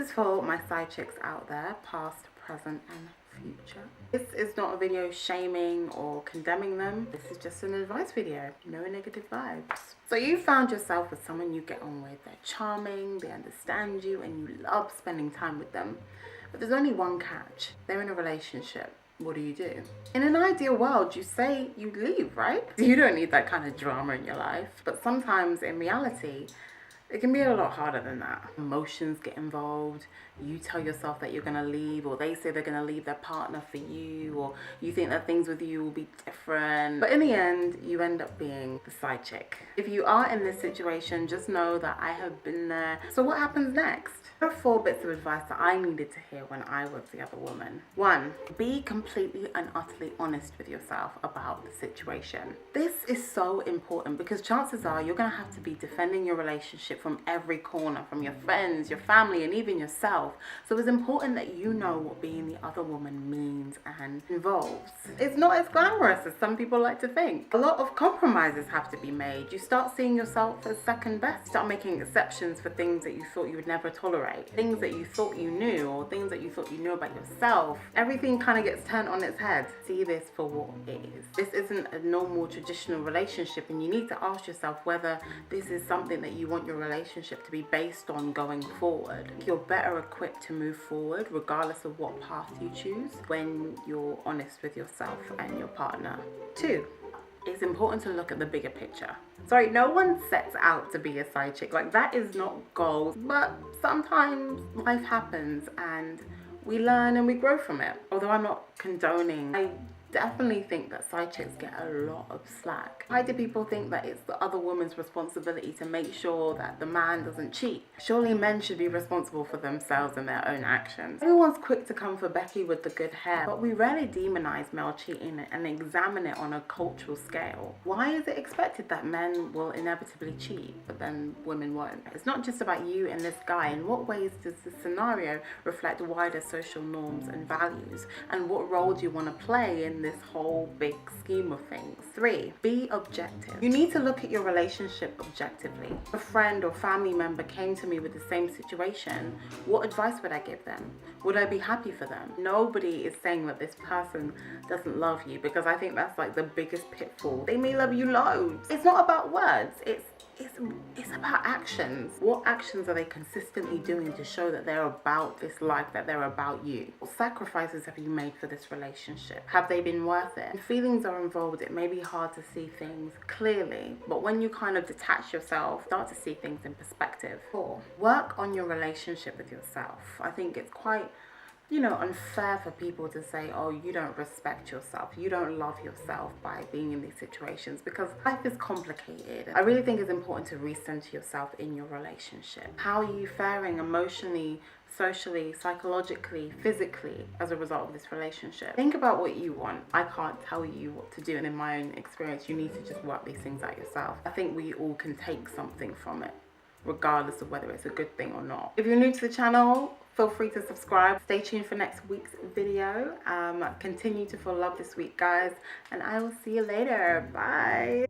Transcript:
is for my side chicks out there, past, present and future. This is not a video shaming or condemning them. This is just an advice video. No negative vibes. So you found yourself with someone you get on with. They're charming, they understand you, and you love spending time with them. But there's only one catch. They're in a relationship. What do? In an ideal world, you say you leave, right? You don't need that kind of drama in your life. But sometimes in reality, it can be a lot harder than that. Emotions get involved. You tell yourself that you're gonna leave, or they say they're gonna leave their partner for you, or you think that things with you will be different. But in the end, you end up being the side chick. If you are in this situation, just know that I have been there. So what happens next? There are 4 bits of advice that I needed to hear when I was the other woman. 1, be completely and utterly honest with yourself about the situation. This is so important because chances are you're gonna have to be defending your relationship from every corner, from your friends, your family, and even yourself. So it's important that you know what being the other woman means and involves. It's not as glamorous as some people like to think. A lot of compromises have to be made. You start seeing yourself as second best. Start making exceptions for things that you thought you would never tolerate. Things that you thought you knew, or things that you thought you knew about yourself. Everything kind of gets turned on its head. See this for what it is. This isn't a normal traditional relationship, and you need to ask yourself whether this is something that you want your relationship to be based on going forward. You're better equipped to move forward regardless of what path you choose when you're honest with yourself and your partner. 2, it's important to look at the bigger picture. Sorry, no one sets out to be a side chick. Like, that is not goals, but sometimes life happens and we learn and we grow from it. Although I'm not condoning, I definitely think that side chicks get a lot of slack. Why do people think that it's the other woman's responsibility to make sure that the man doesn't cheat? Surely men should be responsible for themselves and their own actions. Everyone's quick to come for Becky with the good hair, but we rarely demonize male cheating and examine it on a cultural scale. Why is it expected that men will inevitably cheat, but then women won't? It's not just about you and this guy. In what ways does this scenario reflect wider social norms and values? And what role do you want to play in this whole big scheme of things? 3, be objective. You need to look at your relationship objectively. A friend or family member came to me with the same situation. What advice would I give them? Would I be happy for them? Nobody is saying that this person doesn't love you, because I think that's like the biggest pitfall. They may love you loads. It's not about words. It's about actions. What actions are they consistently doing to show that they're about this life, that they're about you? What sacrifices have you made for this relationship? Have they been worth it? When feelings are involved, it may be hard to see things clearly, but when you kind of detach yourself, start to see things in perspective. 4, work on your relationship with yourself. I think it's quite unfair for people to say, oh, you don't respect yourself, you don't love yourself by being in these situations, because life is complicated. I really think it's important to recenter yourself in your relationship. How are you faring emotionally, socially, psychologically, physically as a result of this relationship? Think about what you want. I can't tell you what to do, and in my own experience, you need to just work these things out yourself. I think we all can take something from it, regardless of whether it's a good thing or not. If you're new to the channel, feel free to subscribe. Stay tuned for next week's video. Continue to feel love this week, guys, and I will see you later. Bye.